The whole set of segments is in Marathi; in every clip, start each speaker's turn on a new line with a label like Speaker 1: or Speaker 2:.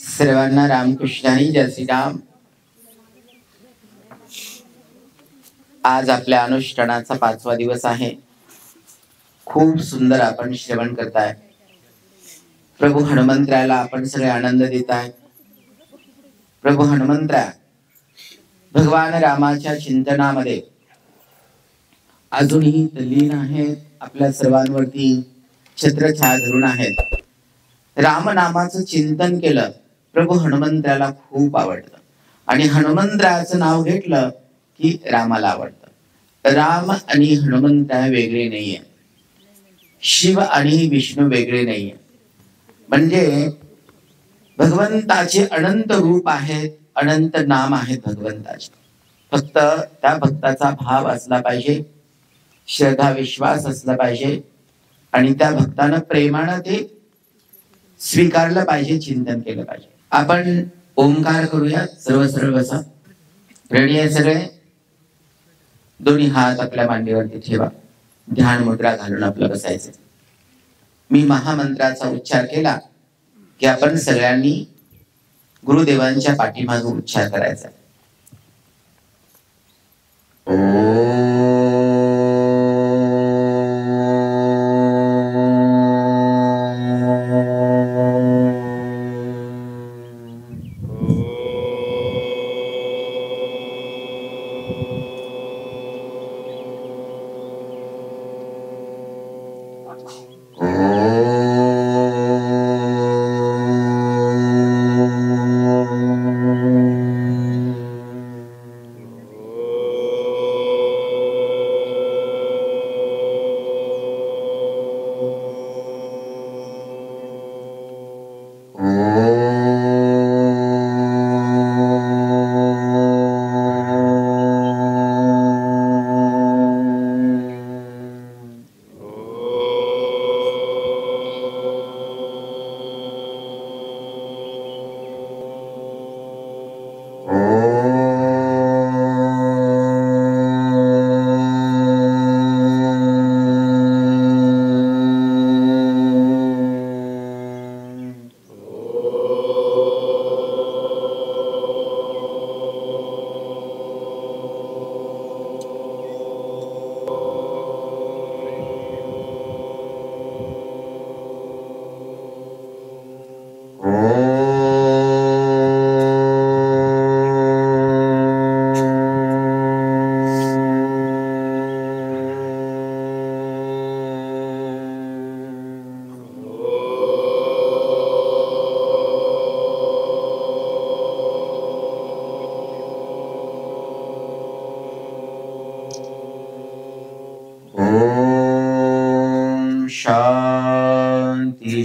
Speaker 1: सर्वांना रामकृष्णानी जय श्रीराम। आज आपल्या अनुष्ठानाचा 5वा दिवस आहे। खूप सुंदर आपण श्रवण करताय। प्रभू हनुमंतरायाला आपण सगळे आनंद देताय। प्रभू हनुमंतराय भगवान रामाच्या चिंतनामध्ये अजूनही तल्लीन आहेत। आपल्या सर्वांवरती छत्रछाया धरून आहेत। राम नामाचं चिंतन केलं प्रभू हनुमंतरायाला खूप आवडतं आणि हनुमंतरायाचं नाव घेतलं की रामाला आवडतं। राम आणि हनुमंतराय वेगळे नाहीये, शिव आणि विष्णू वेगळे नाहीये। म्हणजे भगवंताचे अनंत रूप आहेत, अनंत नाम आहेत भगवंताचे। फक्त त्या भक्ताचा भाव असला पाहिजे, श्रद्धा विश्वास असला पाहिजे आणि त्या भक्तानं प्रेमानं ते स्वीकारलं पाहिजे, चिंतन केलं पाहिजे। आपण ओंकार करूया। सर्व सर्व बसा। रेडी आहे सगळे? दोन्ही हात आपल्या मांडीवरती ठेवा। ध्यान मुद्रा घालून आपलं बसायचं। मी महामंत्राचा उच्चार केला की आपण सगळ्यांनी गुरुदेवांच्या पाठीमागे उच्चार करायचा।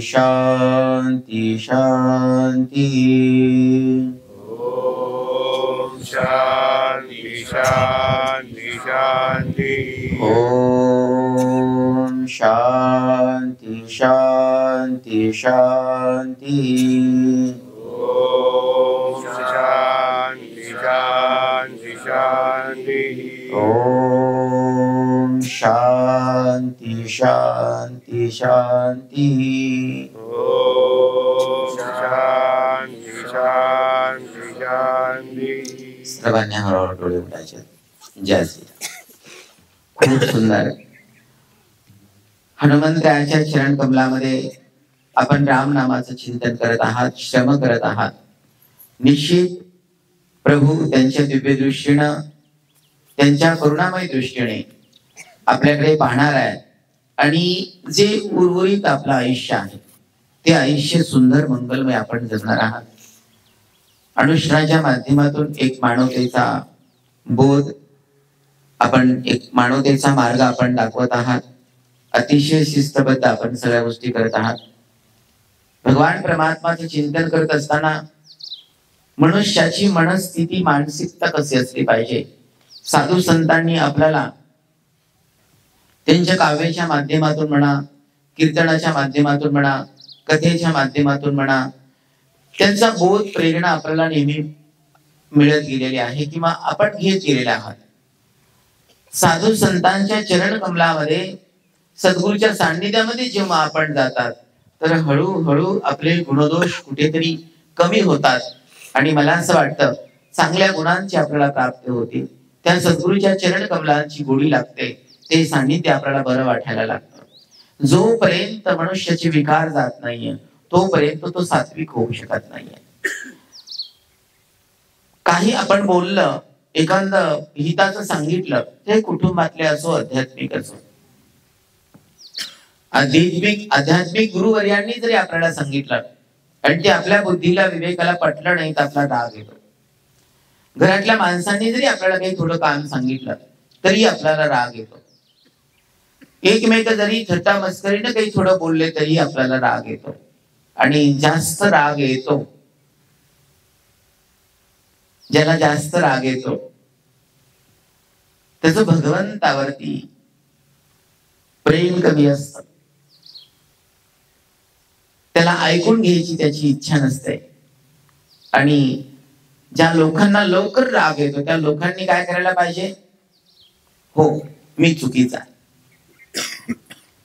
Speaker 1: शांति शांति शांति।
Speaker 2: ओम शांति शांति शांति।
Speaker 1: ओम शांति शांति शांति।
Speaker 2: ओम शांति शांति शांति।
Speaker 1: ओम शांति शांति शांति।
Speaker 2: ओम शांति शांति शांति।
Speaker 1: सर्वांनी हळूहळू डोळे उघडायचे। जय श्री खूप सुंदर। हनुमंतरायाच्या चरण कमलामध्ये आपण राम नामाचं चिंतन करत आहात, श्रम करत आहात। निश्चित प्रभू त्यांच्या दिव्य दृष्टीनं, त्यांच्या करुणामय दृष्टीने आपल्याकडे पाहणार आहे आणि जे उर्वरित आपलं आयुष्य आहे ते आयुष्य सुंदर मंगलमय आपण जगणार आहात। अनुष्ठानाच्या माध्यमातून एक मानवतेचा बोध, आपण एक मानवतेचा मार्ग आपण दाखवत आहात। अतिशय शिस्तबद्ध आपण सगळ्या गोष्टी करत आहात। भगवान परमात्माचं चिंतन करत असताना मनुष्याची मनस्थिती, मानसिकता कशी असली पाहिजे, साधू संतांनी आपल्याला त्यांच्या काव्याच्या माध्यमातून म्हणा, कीर्तनाच्या माध्यमातून म्हणा, कथेच्या माध्यमातून म्हणा, त्यांचा बोध, प्रेरणा आपल्याला नेहमी मिळत गेलेली आहे किंवा आपण घेत गेलेले आहात। साधू संतांच्या चरण कमलामध्ये, सद्गुरूच्या सान्निध्यामध्ये जेव्हा आपण जातात तर हळूहळू आपले गुणदोष कुठेतरी कमी होतात आणि मला असं वाटतं चांगल्या गुणांची आपल्याला प्राप्ती होते, त्या सद्गुरूच्या चरण कमलांची गोडी लागते, ते सान्निध्य आपल्याला बरं वाटायला लागतं. जोपर्यंत मनुष्याचे विकार जात नाहीये तोपर्यंत तो सात्विक होऊ शकत नाहीये. काही आपण बोललं, एखादं हिताचं सांगितलं, ते कुटुंबातले असो आध्यात्मिक असो, आध्यात्मिक गुरुवर्यांनी जरी आपल्याला सांगितलं आणि ते आपल्या बुद्धीला विवेकाला पटलं नाही तर आपला राग येतो. घरातल्या माणसांनी जरी आपल्याला काही थोडं काम सांगितलं तरी आपल्याला राग येतो. एकमेक जरी थट्टा मस्करीने काही थोडं बोलले तरी आपल्याला राग येतो. आणि जास्त राग येतो, ज्याला जास्त राग येतो त्याचं भगवंतावरती प्रेम कमी असतं, त्याला ऐकून घ्यायची त्याची इच्छा नसते. आणि ज्या लोकांना लवकर राग येतो त्या लोकांनी काय करायला पाहिजे? हो, मी चुकीचा,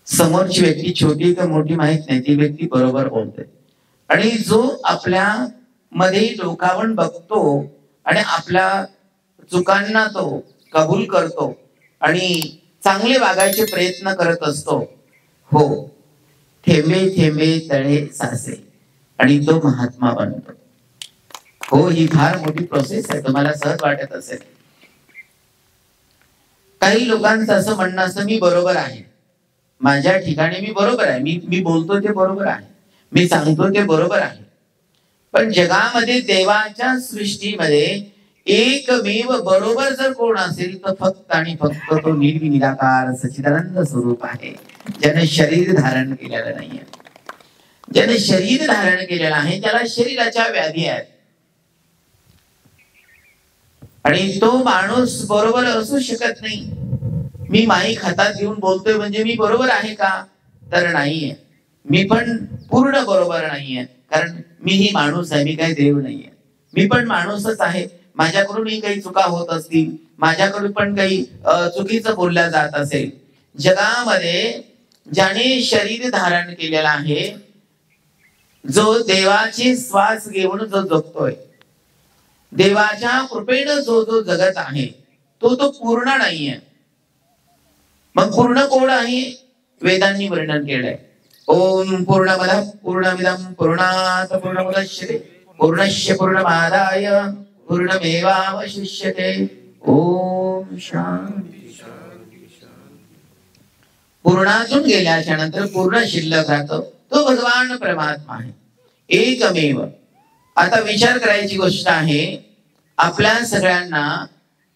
Speaker 1: समोरची व्यक्ती छोटी का मोठी माहित नाही, ती व्यक्ती बरोबर बोलते. आणि जो आपल्या मध्ये डोकावून बघतो आणि आपल्या चुकांना तो कबूल करतो आणि चांगले वागायचे प्रयत्न करत असतो, हो, थेंबे थेंबे तळे साचे, आणि तो महात्मा बनतो. हो, ही फार मोठी प्रोसेस आहे, तुम्हाला सहज वाटत असेल. काही लोकांचं असं म्हणणं असतं, मी बरोबर आहे, माझ्या ठिकाणी मी बरोबर आहे, मी बोलतो ते बरोबर आहे, मी सांगतो ते बरोबर आहे. पण जगामध्ये देवाच्या सृष्टीमध्ये एकमेव बरोबर जर कोण असेल तर फक्त आणि फक्त तो निर्विनिराकार सच्चिदानंद स्वरूप आहे, ज्याने शरीर धारण केलेलं नाहीये. ज्याने शरीर धारण केलेलं आहे त्याला शरीराच्या व्याधी आहेत. आणि तो माणूस बरोबर असू शकत नाही. मी माईक हातात घेऊन बोलतोय म्हणजे मी बरोबर आहे का? तर नाहीये. मी पण पूर्ण बरोबर नाहीये, कारण मीही माणूस आहे, मी काही देव नाहीये. मी पण माणूसच आहे, माझ्याकडूनही काही चुका होत असतील, माझ्याकडून पण काही चुकीचं बोलल्या जात असेल. जगामध्ये ज्याने शरीर धारण केलेला आहे, जो देवाचे श्वास घेऊन जो जगतोय, देवाच्या कृपेनं जो जो जगत आहे, तो पूर्ण नाहीये. मग पूर्ण कोण आहे? वेदांनी वर्णन केलंय. ओम पूर्णमदः पूर्णमिदं पूर्णात् पूर्णमुदच्यते पूर्णस्य पूर्णमादाय पूर्णमेवावशिष्यते. ओम शांती. पूर्णातून गेल्याच्या नंतर पूर्ण शिल्लक राहतो, तो भगवान परमात्मा आहे, एकमेव. आता विचार करायची गोष्ट आहे, आपल्या सगळ्यांना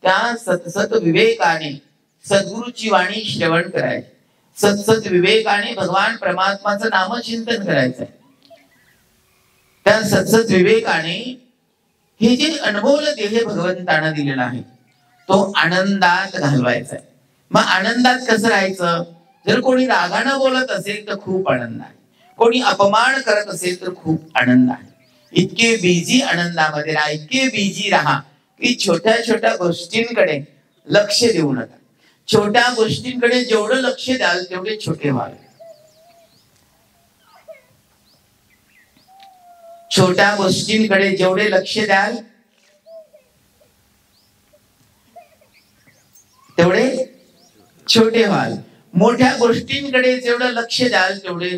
Speaker 1: त्या सतसत विवेकाने सद्गुरूची वाणी श्रवण करायची, सतसत विवेकाने भगवान परमात्माचं नामचिंतन करायचंय. त्या सतसत विवेकाने हे जे अनमोल देह भगवंतानं दिलेला आहे तो आनंदात घालवायचा आहे. मग आनंदात कसं राहायचं? जर कोणी रागानं बोलत असेल तर खूप आनंद आहे, कोणी अपमान करत असेल तर खूप आनंद आहे. इतके बिझी आनंदामध्ये राहा, इतके बिझी राहा की छोट्या छोट्या गोष्टींकडे लक्ष देऊ नका. छोट्या गोष्टींकडे जेवढं लक्ष द्याल तेवढे छोटे व्हाल. छोट्या गोष्टींकडे जेवढे लक्ष द्याल तेवढे छोटे व्हाल. मोठ्या गोष्टींकडे जेवढं लक्ष द्याल तेवढे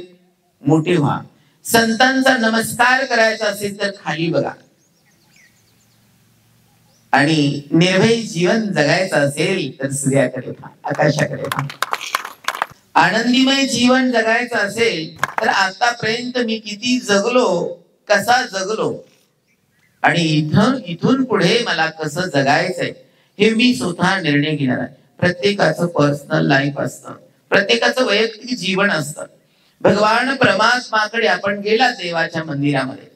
Speaker 1: मोठे व्हा. संतांचा नमस्कार करायचा असेल तर खाली बघा, आणि निर्भय जीवन जगायचं असेल तर सूर्याकडे पहा, आकाशाकडे पहा. आनंदीमय जीवन जगायचं असेल तर आतापर्यंत मी किती जगलो, कसा जगलो, आणि इथून पुढे मला कसं जगायचंय हे मी स्वतः निर्णय घेणार आहे. प्रत्येकाचं पर्सनल लाईफ असतं, प्रत्येकाचं वैयक्तिक जीवन असतं. भगवान परमात्माकडे आपण गेला देवाच्या मंदिरामध्ये,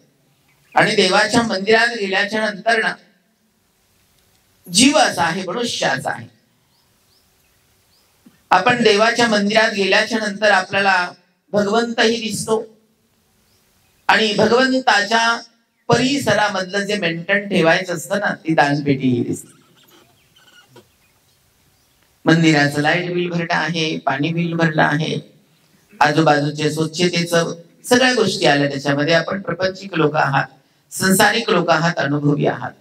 Speaker 1: आणि देवाच्या मंदिरात गेल्याच्या नंतर ना जीव असा आहे, मनुष्याचा आहे. आपण देवाच्या मंदिरात गेल्याच्या नंतर आपल्याला भगवंतही दिसतो, आणि भगवंताच्या परिसरामधलं जे मेंटेन ठेवायचं असतं ना, ती दानपेटीही दिसते. मंदिराचं लाईट बिल भरलं आहे, पाणी बिल भरलं आहे, आजूबाजूचे स्वच्छतेचं सगळ्या गोष्टी आल्या त्याच्यामध्ये. आपण प्रपंचिक लोक आहात, संसारिक लोक आहात, अनुभवी आहात,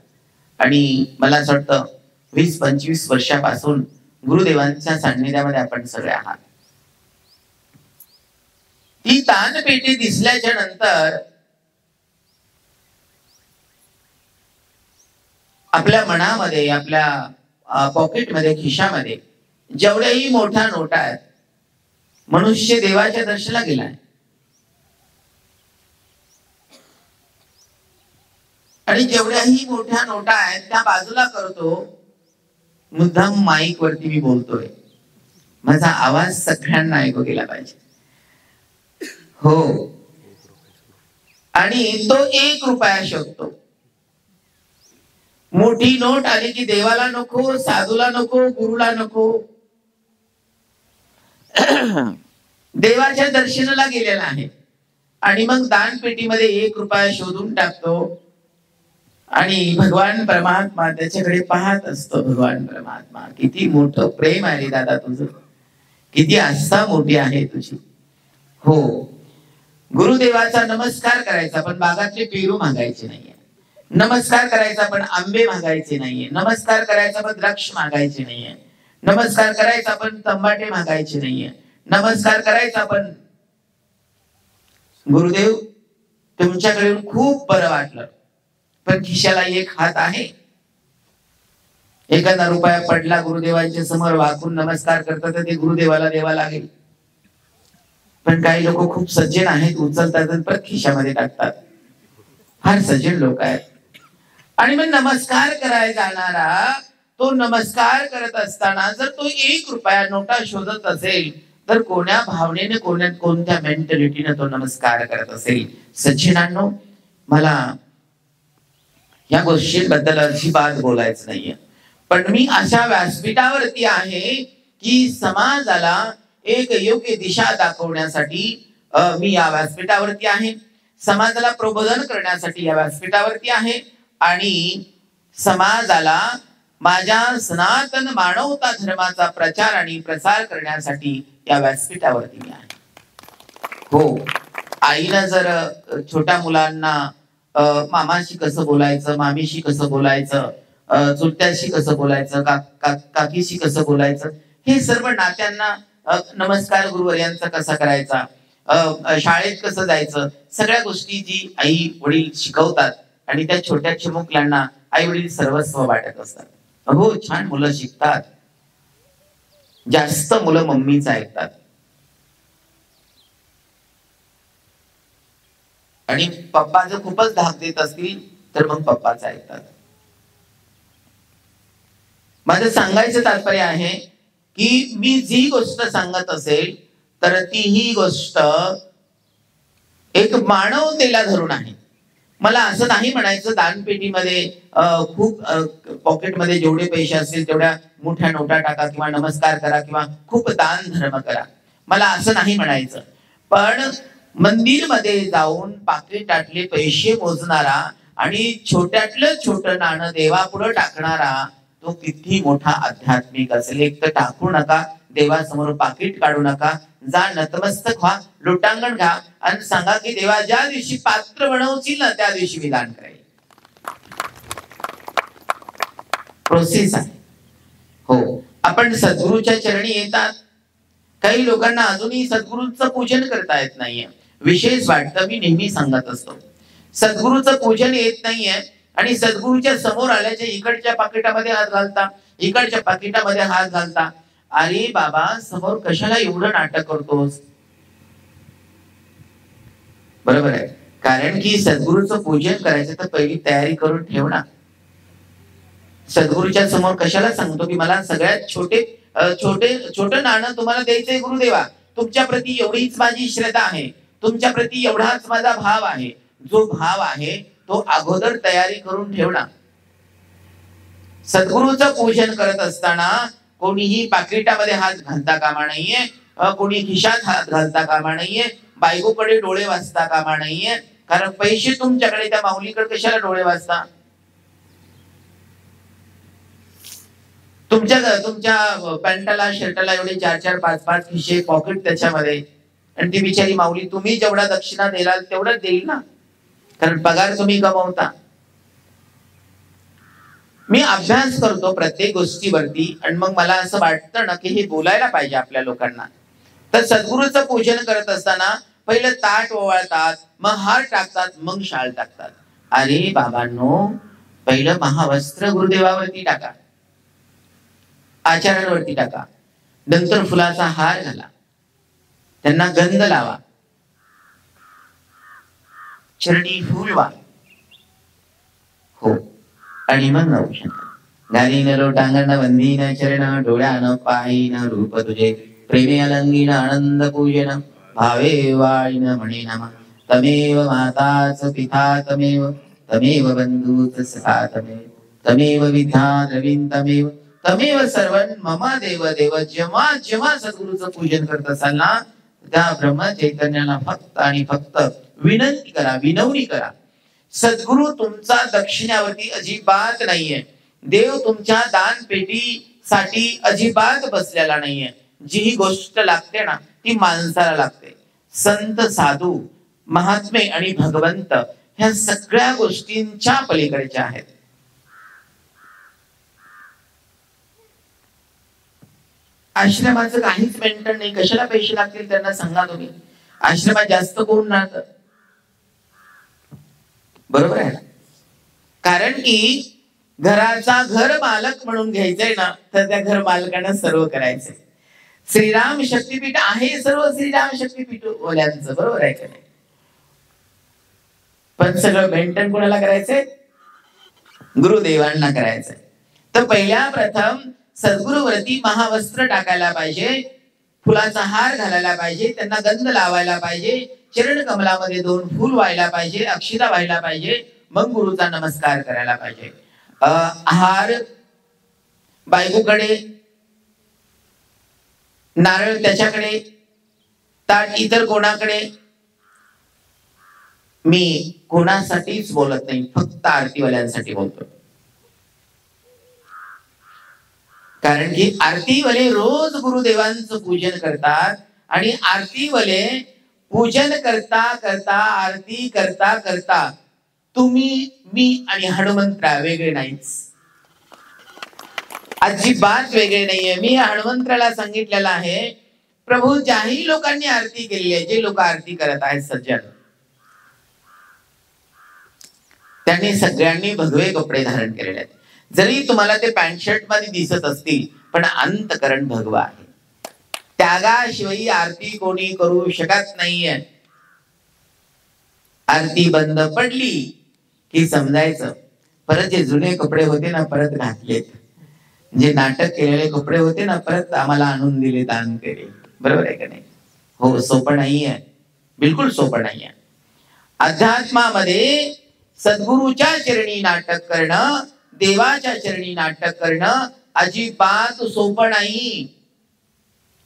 Speaker 1: आणि मला असं वाटतं 20-25 वर्षापासून गुरुदेवांच्या सान्निध्यामध्ये आपण सगळे आहात. ती दानपेटी दिसल्याच्या नंतर आपल्या मनामध्ये, आपल्या पॉकेटमध्ये, खिशामध्ये जेवढ्याही मोठ्या नोटा आहेत, मनुष्य देवाच्या दर्शनाला गेलाय आणि जेवढ्याही मोठ्या नोटा आहेत त्या बाजूला करतो. मुद्दाम माईक वरती मी बोलतोय, माझा आवाज सगळ्यांना ऐकू गेला पाहिजे. हो, आणि तो 1 रुपया शोधतो. मोठी नोट आली की देवाला नको, साधूला नको, गुरुला नको, देवाच्या दर्शनाला गेलेला आहे. आणि मग दानपेटीमध्ये 1 रुपया शोधून टाकतो आणि भगवान परमात्मा त्याच्याकडे पाहत असतो. भगवान परमात्मा, किती मोठं प्रेम आहे दादा तुझं, किती आस्था मोठी आहे तुझी. हो, गुरुदेवाचा नमस्कार करायचा पण बागातले पेरू मागायचे नाहीये. नमस्कार करायचा पण आंबे मागायचे नाहीये. नमस्कार करायचा पण द्राक्ष मागायचे नाहीये. नमस्कार करायचा पण तंबाटे मागायचे नाहीये. नमस्कार करायचा पण गुरुदेव तुमच्याकडे खूप बरं वाटलं, पण खिशाला 1 हात आहे. एखादा रुपया पडला गुरुदेवांच्या समोर, वाकून नमस्कार करतात तर ते गुरुदेवाला द्यावा लागेल. पण काही लोक खूप सज्जन आहेत, उचलतात आणि परत खिशामध्ये टाकतात. फार सज्जन लोक आहेत. आणि मग नमस्कार करायला जाणारा तो नमस्कार करत असताना जर तो 1 रुपया नोटा शोधत असेल तर कोण्या भावनेने, कोणत्या मेंटॅलिटीने तो नमस्कार करत असेल. सज्जनांनो, मला या गोष्टींबद्दल अजिबात बोलायचं नाहीये, पण मी अशा व्यासपीठावरती आहे की समाजाला एक योग्य दिशा दाखवण्यासाठी मी या व्यासपीठावरती आहे. समाजाला प्रबोधन करण्यासाठी या व्यासपीठावरती आहे आणि समाजाला माझ्या सनातन मानवता धर्माचा प्रचार आणि प्रसार करण्यासाठी या व्यासपीठावरती मी आहे. हो, आईनं जर छोट्या मुलांना मामाशी कसं बोलायचं, मामीशी कसं बोलायचं, चुलत्याशी कसं बोलायचं, काकीशी कसं बोलायचं, हे सर्व नात्यांना, नमस्कार गुरुवर्यांचा कसा करायचा, शाळेत कसं जायचं, सगळ्या गोष्टी जी आई वडील शिकवतात आणि त्या छोट्या चिमुकल्यांना आई वडील सर्वस्व वाटत असतात. हो, छान मुलं शिकतात, जास्त मुलं मम्मीच ऐकतात आणि पप्पा जर खूपच धाक देत असतील तर मग पप्पाच ऐकतात. माझं सांगायचं तात्पर्य आहे की मी जी गोष्ट सांगत असेल तर ती ही गोष्ट एक मानवतेला धरून आहे. मला असं नाही म्हणायचं दानपेटीमध्ये खूप पॉकेटमध्ये जेवढे पैसे असतील तेवढ्या मोठ्या नोटा टाका किंवा नमस्कार करा किंवा खूप दान धर्म करा. मला असं नाही म्हणायचं, पण मंदिरमध्ये जाऊन पाकिटातले पैसे मोजणारा आणि छोट्यातलं छोटं नाणं देवापुढे टाकणारा तो किती मोठा आध्यात्मिक असेल. एक तर टाकू नका, देवासमोर पाकिट काढू नका, जा नतमस्तक व्हा, लोटांगण घ्या आणि सांगा की देवा ज्या दिवशी पात्र बनवशील ना त्या दिवशी मी दान करेल. प्रोसेस आहे. हो, आपण सद्गुरूच्या चरणी येतात. काही लोकांना अजूनही सद्गुरूंचं पूजन करता येत नाहीये. विशेष वाटतं, मी नेहमी सांगत असतो, सद्गुरूचं पूजन येत नाहीये आणि सद्गुरूच्या समोर आल्याच्या इकडच्या पाकिटामध्ये हात घालता, इकडच्या पाकिटामध्ये हात घालता. अरे बाबा, समोर कशाला एवढं नाटक करतोस? बरोबर आहे, कारण की सद्गुरूचं पूजन करायचं तर पहिली तयारी करून ठेव ना. सद्गुरूच्या समोर कशाला सांगतो की मला सगळ्यात छोटं नाणं तुम्हाला द्यायचंय गुरुदेवा, तुमच्या प्रती एवढीच माझी श्रद्धा आहे, तुमच्या प्रती एवढाच माझा भाव आहे. जो भाव आहे तो अगोदर तयारी करून ठेव ना. सद्गुरूचं पूजन करत असताना कोणीही पाकिटामध्ये हात घालता कामा नाहीये, कोणी खिशात हात घालता कामा नाहीये, बायकोकडे डोळे वाचता कामा नाहीये. कारण पैसे तुमच्याकडे, त्या माऊलीकडे कशाला डोळे वाचता? तुमच्या पॅन्टाला शर्टाला एवढे 4-4, 5-5 खिशे, पॉकेट त्याच्यामध्ये, आणि ती बिचारी माऊली तुम्ही जेवढा दक्षिणा द्याल तेवढंच देईल ना. कारण पगार तुम्ही कमवता. मी अभ्यास करतो प्रत्येक गोष्टीवरती आणि मग मला असं वाटतं ना की हे बोलायला पाहिजे आपल्या लोकांना. तर सद्गुरूचं पूजन करत असताना पहिलं ताट ओवाळतात, मग हार टाकतात, मग शाल टाकतात. अरे बाबांनो, पहिलं महावस्त्र गुरुदेवावरती टाका, आचार्यांवरती टाका, नंतर फुलाचा हार घाला, त्यांना गंध लावा, चरणी फुलवा. हो, आणि मग नवशन गालीन लोटांगण वंदीन चरण डोळ्यान पाहिन रूप तुझे प्रेमे अलंगीन आनंद पूजन भावे वाळीन म्हणे नम तमेव माताच पिता तमेव तमेव बंधूच सखा तमेव तमेव विद्या द्रवीण तमेव तमेव सर्वं मम देव देव. जेव्हा जेव्हा सद्गुरूचं पूजन करत असाल ना, त्या ब्रह्म चैतन्याला फक्त आणि फक्त विनंती करा, विनवणी करा. सद्गुरु तुमचा दक्षिणावरती अजिबात नाहीये. देव तुमच्या दान पेटीसाठी अजिबात बसलेला नाहीये. जी ही गोष्ट लागते ना ती माणसाला लागते. संत, साधू, महात्मे आणि भगवंत ह्या सगळ्या गोष्टींच्या पलीकडच्या आहेत. आश्रमाचं काहीच मेंटेन नाही. कशाला पैसे लागतील त्यांना सांगा तुम्ही. आश्रमात जास्त कोण राहतं, बरोबर आहे ना? कारण की घराचा घर मालक म्हणून घ्यायचंय ना, तर त्या घर मालकांना सर्व करायचंय. श्रीराम शक्तीपीठ आहे सर्व श्रीराम शक्तीपीठ ओल्यांचं, बरोबर आहे का नाही? पण सगळं मेंटेन कोणाला करायचंय? गुरुदेवांना करायचंय. तर पहिल्या प्रथम सद्गुरूवरती महावस्त्र टाकायला पाहिजे, फुलाचा हार घालायला पाहिजे, त्यांना गंध लावायला पाहिजे, चरण कमलामध्ये 2 फूल व्हायला पाहिजे, अक्षिता व्हायला पाहिजे, मग गुरुचा नमस्कार करायला पाहिजे. हार बायकोकडे, नारळ त्याच्याकडे, ताट इतर कोणाकडे. मी कोणासाठीच बोलत नाही, फक्त आरतीवाल्यांसाठी बोलतो. कारण की आरतीवाले रोज गुरुदेवांचं पूजन करतात आणि आरतीवाले पूजन करता करता, आरती करता करता तुम्ही, मी आणि हनुमंतराव वेगळे नाहीच, अजिबात वेगळे नाहीये. मी हनुमंतराला सांगितलेलं आहे, प्रभू ज्याही लोकांनी आरती केली आहे, जे लोक आरती करत आहेत सज्जन, त्यांनी सगळ्यांनी भगवे कपडे धारण केलेले आहेत. जरी तुम्हाला ते पॅन्ट शर्ट मध्ये दिसत असतील, पण अंतकरण भगवा आहे. त्यागाशिवाय आरती कोणी करू शकत नाहीये. आरती बंद पडली की समजायचं परत जे जुने कपडे होते ना परत घातलेत, जे नाटक केलेले कपडे होते ना परत आम्हाला आणून दिले, दान केले. बरोबर आहे का नाही? हो, सोपं नाहीये, बिलकुल सोपं नाहीये. अध्यात्मामध्ये सद्गुरूच्या चरणी नाटक करणं, देवाच्या चरणी नाटक करणं अजिबात सोपं नाही.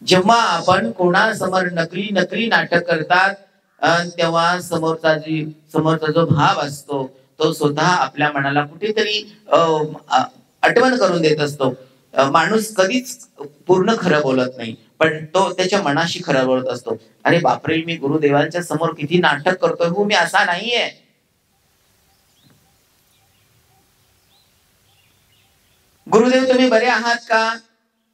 Speaker 1: जेव्हा आपण कोणासमोर नकली नकली नाटक करतात तेव्हा समोरचा जो भाव असतो तो स्वतः आपल्या मनाला कुठेतरी आठवण करून देत असतो. माणूस कधीच पूर्ण खरं बोलत नाही, पण तो त्याच्या मनाशी खरं बोलत असतो. अरे बापरे, मी गुरुदेवांच्या समोर किती नाटक करतोय. हो, मी असा नाहीये. गुरुदेव तुम्ही बरे आहात का?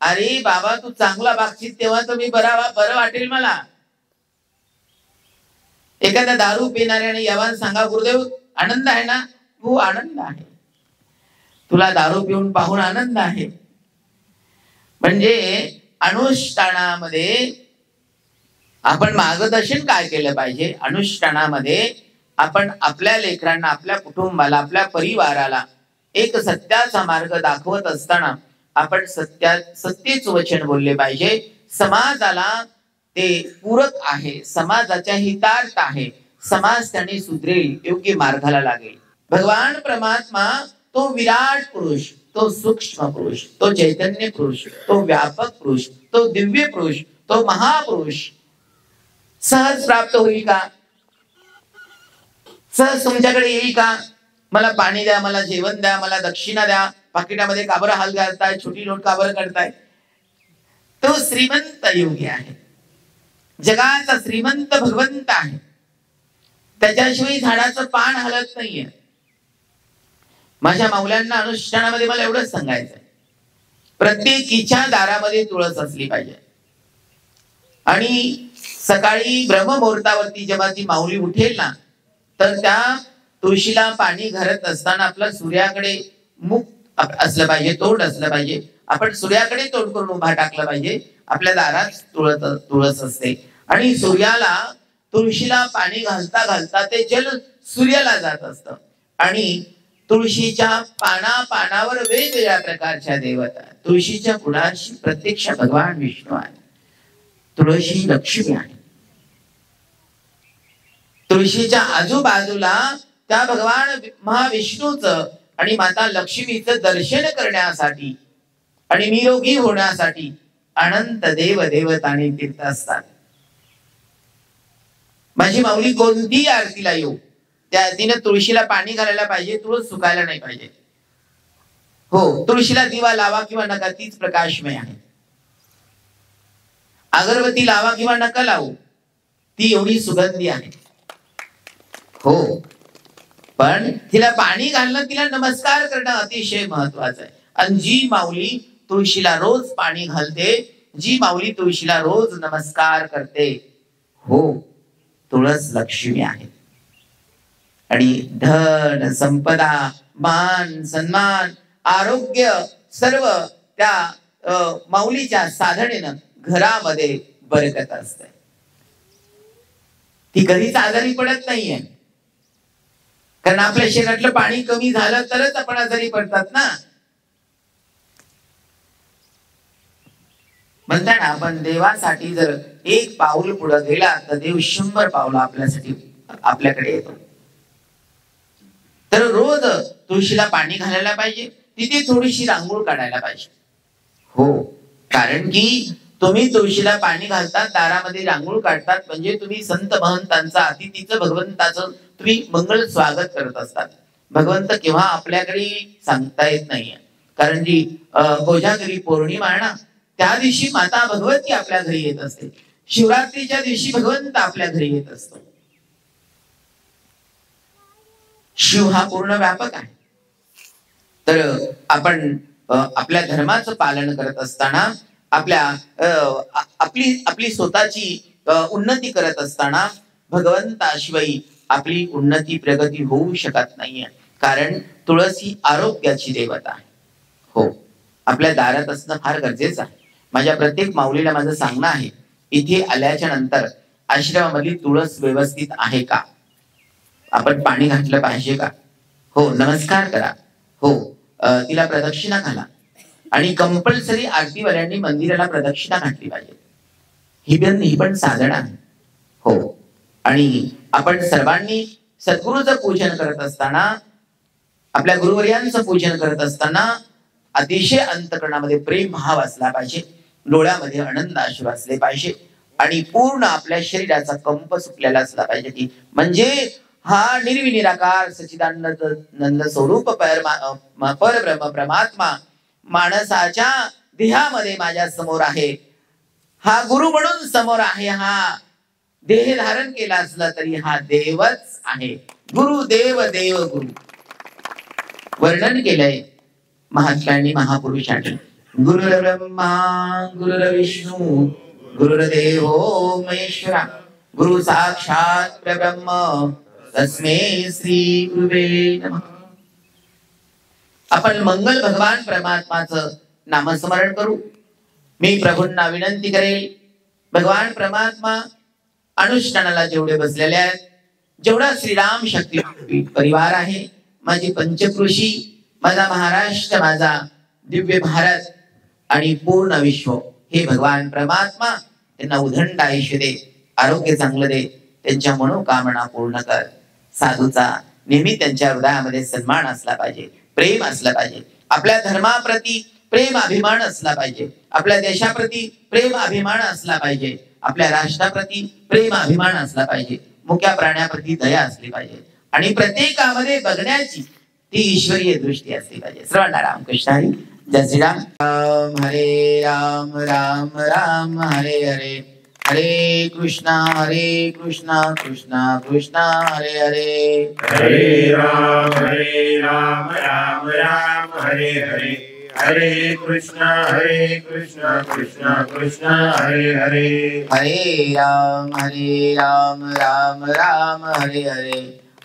Speaker 1: अरे बाबा, तू चांगला वागशील तेव्हा तर मी बरं वाटेल मला. एखाद्या दारू पिणाऱ्याने यावान सांगा, गुरुदेव आनंद आहे ना? हो, आनंद आहे. तुला दारू पिऊन पाहून आनंद आहे. म्हणजे अनुष्ठानामध्ये आपण मार्गदर्शन काय केलं पाहिजे? अनुष्ठानामध्ये आपण आपल्या लेकरांना, आपल्या कुटुंबाला, आपल्या परिवाराला एक सत्याचा मार्ग दाखवत असताना आपण सत्यच वचन बोलले पाहिजे. समाजाला ते पूरक आहे, समाजाच्या हितार्थ आहे, समाज त्याने सुधरेल, योग्य मार्गाला लागेल. भगवान परमात्मा तो विराट पुरुष, तो सूक्ष्म पुरुष, तो चैतन्य पुरुष, तो व्यापक पुरुष, तो दिव्य पुरुष, तो महापुरुष सहज प्राप्त होईल का? सहज तुमच्याकडे येईल का? मला पाणी द्या, मला जेवण द्या, मला दक्षिणा द्या, पाकिटामध्ये का बरं हाल घालताय, छोटी नोट का बरं करताय? तो श्रीमंत योगी आहे, जगाचा श्रीमंत भगवंत आहे. त्याच्याशिवाय झाडाचं पान हलत नाहीये. माझ्या माऊल्यांना अनुष्ठानामध्ये मला एवढंच सांगायचंय, प्रत्येकीच्या दारामध्ये तुळस असली पाहिजे. आणि सकाळी ब्रह्ममुहूर्तावरती जेव्हा ती माऊली उठेल ना, तर त्या तुळशीला पाणी घालत असताना आपलं सूर्याकडे मुख असलं पाहिजे, तोंड असलं पाहिजे. आपण सूर्याकडे तोंड करून उभा टाकलं पाहिजे. आपल्या दारात तुळस असते आणि सूर्याला तुळशीला पाणी घालता घालता ते जल सूर्याला जात असतं. आणि तुळशीच्या पानावर वेगवेगळ्या प्रकारच्या देवता. तुळशीच्या बुडाशी प्रत्यक्ष भगवान विष्णू आहे. तुळशी लक्ष्मी आहे. तुळशीच्या आजूबाजूला त्या भगवान महाविष्णूचं आणि माता लक्ष्मीचं दर्शन करण्यासाठी आणि निरोगी होण्यासाठी अनंत देव देवतांनी तीर्थ असतात. माझी माऊली कोणतीही आरतीला येऊ, त्या तिने तुळशीला पाणी घालायला पाहिजे, तुळस सुकायला नाही पाहिजे. हो, तुळशीला दिवा लावा किंवा नका, तीच प्रकाशमय आहे. अगरबत्ती लावा किंवा नका लावू, ती एवढी सुगंधी आहे. हो, पण तिला पाणी घालणं, तिला नमस्कार करणं अतिशय महत्वाचं आहे. आणि जी माऊली तुळशीला रोज पाणी घालते, जी माऊली तुळशीला रोज नमस्कार करते, हो, तुळस लक्ष्मी आहे. आणि धन संपदा, मान सन्मान, आरोग्य सर्व त्या माऊलीच्या साधनेनं घरामध्ये बरकत असते. ती कधीच आजारी पडत नाहीये. कारण आपल्या शरीरातलं पाणी कमी झालं तरच आपण आजारी पडतात ना. म्हणता ना, आपण देवासाठी जर एक पाऊल पुढे गेला तर देव 100 पावलं आपल्यासाठी आपल्याकडे येतो. तर रोज तुळशीला पाणी घालायला पाहिजे, तिथे थोडीशी रांगोळ काढायला पाहिजे. हो, कारण की तुम्ही तुळशीला पाणी घालतात, दारामध्ये रांगोळ काढतात, म्हणजे तुम्ही संत महंतांचं, अतिथीचं, भगवंताचं तुम्ही मंगल स्वागत करत असतात. भगवंत केव्हा आपल्याकडे सांगता येत नाहीये, कारण जी कोजागिरी पौर्णिमा आहे ना, त्या दिवशी माता भगवती आपल्या घरी येत असते. शिवरात्रीच्या दिवशी भगवंत आपल्या घरी येत असतो. शिव हा पूर्ण व्यापक आहे. तर आपण आपल्या धर्माचं पालन करत असताना, आपली स्वतःची उन्नती करत असताना भगवंताशिवाय आपली उन्नती प्रगती होऊ शकत नाहीये. कारण तुळस ही आरोग्याची देवता आहे. हो, आपल्या दारात असणं फार गरजेचं आहे. माझ्या प्रत्येक माऊलीला माझं सांगणं आहे, इथे आल्याच्या नंतर आश्रमामधली तुळस व्यवस्थित आहे का, आपण पाणी घातलं पाहिजे का, हो, नमस्कार करा, हो, तिला प्रदक्षिणा घाला. आणि कंपल्सरी आरतीवाल्यांनी मंदिराला प्रदक्षिणा घातली पाहिजे. ही पण साधना आहे. हो, आणि आपण सर्वांनी सद्गुरूचं पूजन करत असताना, आपल्या गुरुवर्यांचं पूजन करत असताना अतिशय अंतकरणामध्ये प्रेम भाव असला पाहिजे, डोळ्यामध्ये आनंद अश्रू असले पाहिजे आणि पूर्ण आपल्या शरीराचा कंप सुटलेला असला पाहिजे. की म्हणजे हा निर्विनिराकार सच्चिदानंद स्वरूप परब्रह्म परमात्मा माणसाच्या देहामध्ये माझ्या समोर आहे. हा गुरु म्हणून समोर आहे. हा देह धारण केला असला तरी हा देवच आहे. गुरु देव देव गुरु वर्णन केलंय महात्म्यांनी, महापुरुषांनी. गुरुर्ब्रह्मा गुरुर्विष्णू गुरुर्देवो महेश्वरा गुरु साक्षात परब्रह्म तस्मै श्री गुरुवे नमः. आपण मंगल भगवान परमात्माचं नामस्मरण करू. मी प्रभूंना विनंती करेल, भगवान परमात्मा अनुष्ठानाला जेवढे बसलेले आहेत, जेवढा श्रीराम शक्ती परिवार आहे, माझी पंचकृषी, माझा महाराष्ट्र, माझा दिव्य भारत आणि पूर्ण विश्व, हे भगवान परमात्मा त्यांना उदंड आयुष्य दे, आरोग्य चांगलं दे, त्यांच्या मनोकामना पूर्ण कर. साधूचा नेहमी त्यांच्या हृदयामध्ये सन्मान असला पाहिजे, प्रेम असलं पाहिजे. आपल्या धर्माप्रती प्रेम अभिमान असला पाहिजे. आपल्या देशाप्रती प्रेम अभिमान असला पाहिजे. आपल्या राष्ट्राप्रती प्रेम अभिमान असला पाहिजे. मुक्या प्राण्याप्रती दया असली पाहिजे. आणि प्रत्येकामध्ये बघण्याची ती ईश्वरीय दृष्टी असली पाहिजे. सर्वांना रामकृष्ण हरी. जय श्रीराम. राम हरे राम, राम राम हरे हरे, हरे कृष्णा कृष्णा कृष्णा हरे हरे
Speaker 2: हरे राम राम राम हरे हरे हरे कृष्णा कृष्णा कृष्णा हरे हरे
Speaker 1: हरे राम राम राम हरे हरे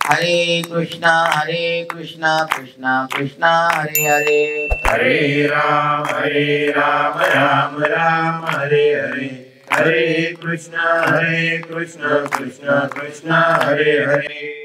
Speaker 1: हरे कृष्णा कृष्णा हरे हरे
Speaker 2: हरे राम राम राम हरे हरे हरे कृष्णा कृष्णा कृष्णा हरे हरे